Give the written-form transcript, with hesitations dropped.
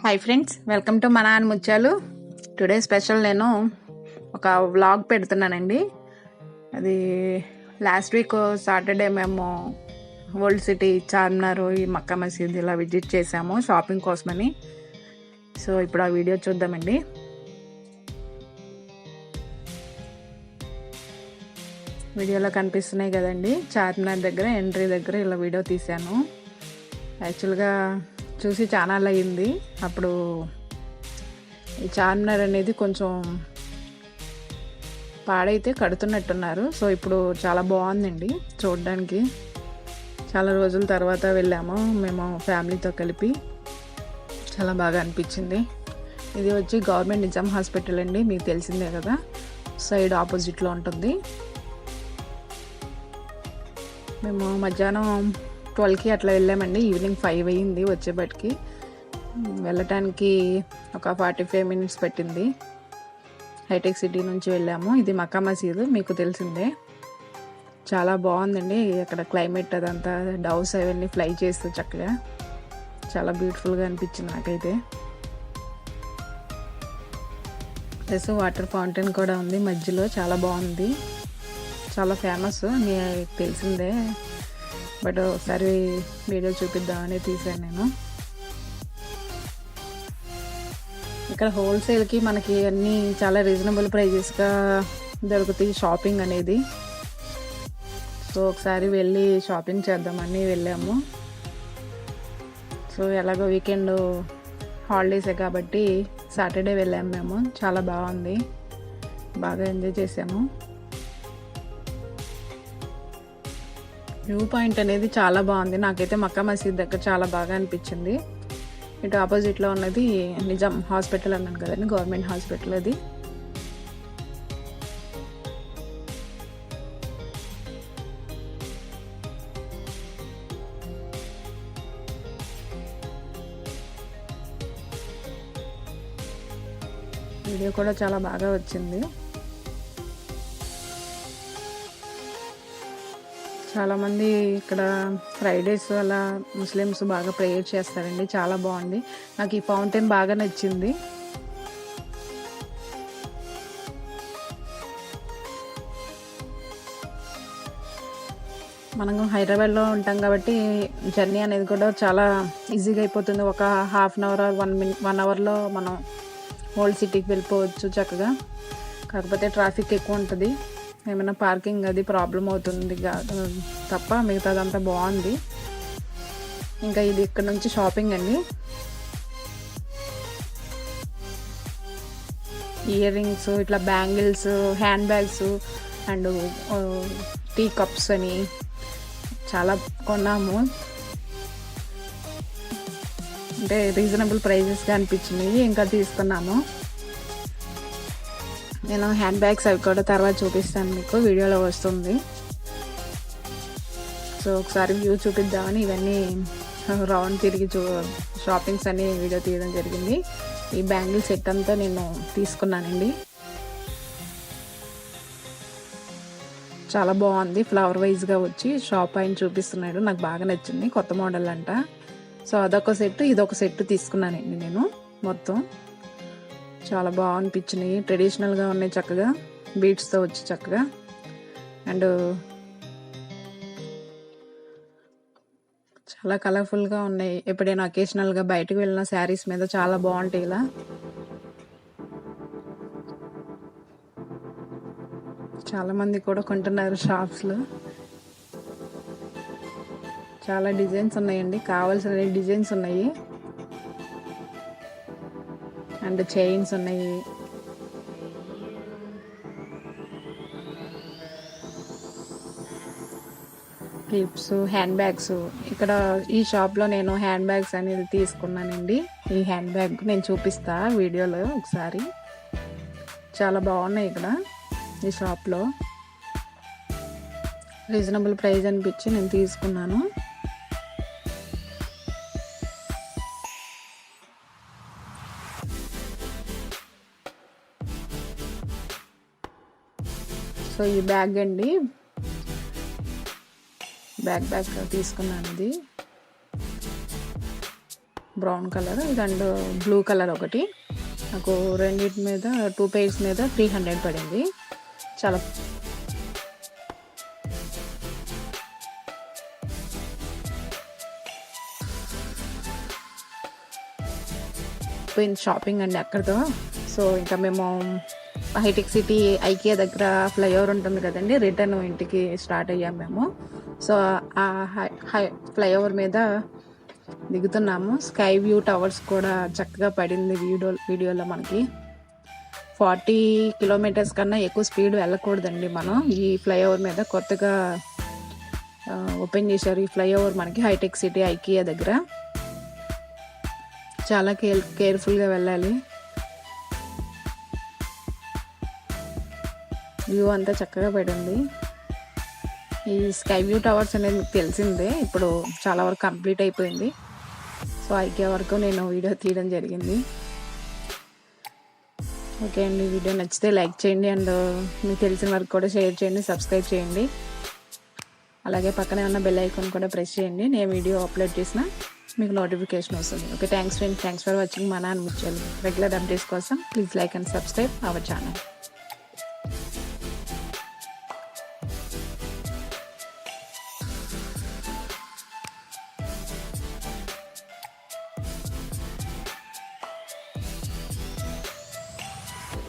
Hi friends, welcome to మన ఆనిముత్యాలు. Today special నేను ఒక వ్లాగ్ పెడుతున్నానండి. అది లాస్ట్ వీక్ సాటర్డే మేము ఓల్డ్ సిటీ, చార్మినార్, ఈ మక్కా మసీద్ ఇలా విజిట్ చేసాము షాపింగ్ కోసమని. సో ఇప్పుడు ఆ వీడియో చూద్దామండి. వీడియోలో కనిపిస్తున్నాయి కదండి, చార్మినార్ దగ్గర ఎంట్రీ దగ్గర ఇలా వీడియో తీశాను. యాక్చువల్గా చూసి చాలా అయింది. అప్పుడు ఈ చార్మినార్ అనేది కొంచెం పాడైతే కడుతున్నట్టున్నారు. సో ఇప్పుడు చాలా బాగుందండి చూడడానికి. చాలా రోజుల తర్వాత వెళ్ళాము మేము ఫ్యామిలీతో కలిపి. చాలా బాగా అనిపించింది. ఇది వచ్చి గవర్నమెంట్ నిజాం హాస్పిటల్ అండి, మీకు తెలిసిందే కదా, సైడ్ ఆపోజిట్లో ఉంటుంది. మేము మధ్యాహ్నం 12కి అట్లా వెళ్ళామండి. ఈవినింగ్ 5 అయ్యింది వచ్చేపటికి. వెళ్ళటానికి ఒక 45 మినిట్స్ పట్టింది. హైటెక్ సిటీ నుంచి వెళ్ళాము. ఇది మక్కా మసీద్, మీకు తెలిసిందే. చాలా బాగుందండి అక్కడ క్లైమేట్, అదంతా డౌస్ అవన్నీ ఫ్లై చేస్తూ చక్కగా చాలా బ్యూటిఫుల్గా అనిపించింది నాకైతే. ప్లస్ వాటర్ ఫౌంటైన్ కూడా ఉంది మధ్యలో, చాలా బాగుంది. చాలా ఫేమస్, మీకు తెలిసిందే. బట్ ఒకసారి వీడియో చూపిద్దామని తీసాను నేను. ఇక్కడ హోల్సేల్కి మనకి అన్నీ చాలా రీజనబుల్ ప్రైజెస్గా దొరుకుతాయి షాపింగ్ అనేది. సో ఒకసారి వెళ్ళి షాపింగ్ చేద్దామని వెళ్ళాము. సో ఎలాగో వీకెండ్ హాలిడేసే కాబట్టి సాటర్డే వెళ్ళాము మేము. చాలా బాగుంది, బాగా ఎంజాయ్ చేసాము. వ్యూ పాయింట్ అనేది చాలా బాగుంది. నాకైతే మక్కా మసీద్ దగ్గర చాలా బాగా అనిపించింది. ఇటు ఆపోజిట్లో ఉన్నది నిజాం హాస్పిటల్ అన్నాను కదండి, గవర్నమెంట్ హాస్పిటల్ అది. వీడియో కూడా చాలా బాగా వచ్చింది. చాలామంది ఇక్కడ ఫ్రైడేస్ అలా ముస్లిమ్స్ బాగా ప్రేయర్ చేస్తారండి. చాలా బాగుంది. నాకు ఈ ఫౌంటైన్ బాగా నచ్చింది. మనం హైదరాబాద్లో ఉంటాం కాబట్టి జర్నీ అనేది కూడా చాలా ఈజీగా అయిపోతుంది. ఒక హాఫ్ అన్ అవర్, 1 అవర్లో మనం ఓల్డ్ సిటీకి వెళ్ళిపోవచ్చు చక్కగా. కాకపోతే ట్రాఫిక్ ఎక్కువ ఉంటుంది, ఏమైనా పార్కింగ్ అది ప్రాబ్లం అవుతుంది తప్ప మిగతాదంతా బాగుంది. ఇంకా ఇది ఇక్కడ నుంచి షాపింగ్ అండి. ఇయర్ రింగ్స్, ఇట్లా bangles, hand bags and tea cups అని చాలా కొన్నాము. అంటే రీజనబుల్ ప్రైజెస్గా అనిపించినాయి, ఇంకా తీసుకున్నాము. నేను హ్యాండ్ బ్యాగ్స్ అవి కూడా తర్వాత చూపిస్తాను, మీకు వీడియోలో వస్తుంది. సో ఒకసారి వ్యూ చూపిద్దామని ఇవన్నీ రౌండ్ తిరిగి షాపింగ్స్ అన్ని వీడియో తీయడం జరిగింది. ఈ బ్యాంగిల్ సెట్ అంతా నేను తీసుకున్నానండి. చాలా బాగుంది, ఫ్లవర్ వైజ్గా వచ్చి షాప్ ఆయన చూపిస్తున్నాడు. నాకు బాగా నచ్చింది, కొత్త మోడల్ అంట. సో అదొక సెట్, ఇదొక సెట్ తీసుకున్నానండి నేను. మొత్తం చాలా బాగా అనిపించినాయి. ట్రెడిషనల్గా ఉన్నాయి, చక్కగా బీడ్స్తో వచ్చి చక్కగా. అండ్ చాలా కలర్ఫుల్గా ఉన్నాయి. ఎప్పుడైనా అకేషనల్గా బయటకు వెళ్ళిన శారీస్ మీద చాలా బాగుంటాయి. ఇలా చాలామంది కూడా కొంటున్నారు షాప్స్లో. చాలా డిజైన్స్ ఉన్నాయండి, కావాల్సిన డిజైన్స్ ఉన్నాయి. అండ్ చైన్స్ ఉన్నాయి. Clips, hand bags. ఇక్కడ ఈ షాప్లో నేను హ్యాండ్ బ్యాగ్స్ అనేది తీసుకున్నానండి. ఈ హ్యాండ్ బ్యాగ్ నేను చూపిస్తా వీడియోలో ఒకసారి. చాలా బాగున్నాయి ఇక్కడ ఈ షాప్లో. రీజనబుల్ ప్రైస్ అనిపించి నేను తీసుకున్నాను. సో ఈ బ్యాగ్ అండి, బ్యాగ్ తీసుకున్నాను. ఇది బ్రౌన్ కలర్, ఇది అండ్ బ్లూ కలర్ ఒకటి. నాకు రెండింటి మీద 2 pairs మీద 300 పడింది. చాలా షాపింగ్ అండి అక్కడితో. సో ఇంకా మేము హైటెక్ సిటీ ఐకియా దగ్గర ఫ్లైఓవర్ ఉంటుంది కదండి, రిటర్న్ ఇంటికి స్టార్ట్ అయ్యాము మేము. సో ఆ ఫ్లైఓవర్ మీద దిగుతున్నాము. స్కై వ్యూ టవర్స్ కూడా చక్కగా పడింది వీడియోలో మనకి. 40 kilometers కన్నా ఎక్కువ స్పీడ్ వెళ్ళకూడదండి మనం. ఈ ఫ్లైఓవర్ మీద కొత్తగా ఓపెన్ చేశారు ఈ ఫ్లైఓవర్ మనకి హైటెక్ సిటీ ఐకియా దగ్గర. చాలా కేర్ఫుల్గా వెళ్ళాలి. వ్యూ అంతా చక్కగా పడింది. ఈ స్కై వ్యూ టవర్స్ అనేది మీకు తెలిసిందే, ఇప్పుడు చాలా వరకు కంప్లీట్ అయిపోయింది. సో ఐకియా వరకు నేను వీడియో తీయడం జరిగింది. ఓకే అండి, వీడియో నచ్చితే లైక్ చేయండి అండ్ మీకు తెలిసిన వరకు కూడా షేర్ చేయండి, సబ్స్క్రైబ్ చేయండి. అలాగే పక్కనే ఉన్న బెల్ ఐకాన్ కూడా ప్రెస్ చేయండి. నేను వీడియో అప్లోడ్ చేసిన మీకు నోటిఫికేషన్ వస్తుంది. ఓకే, థ్యాంక్స్ ఫర్ వాచింగ్ మన ఆనిముత్యాలు. రెగ్యులర్ అప్డేట్స్ కోసం please like and subscribe our channel.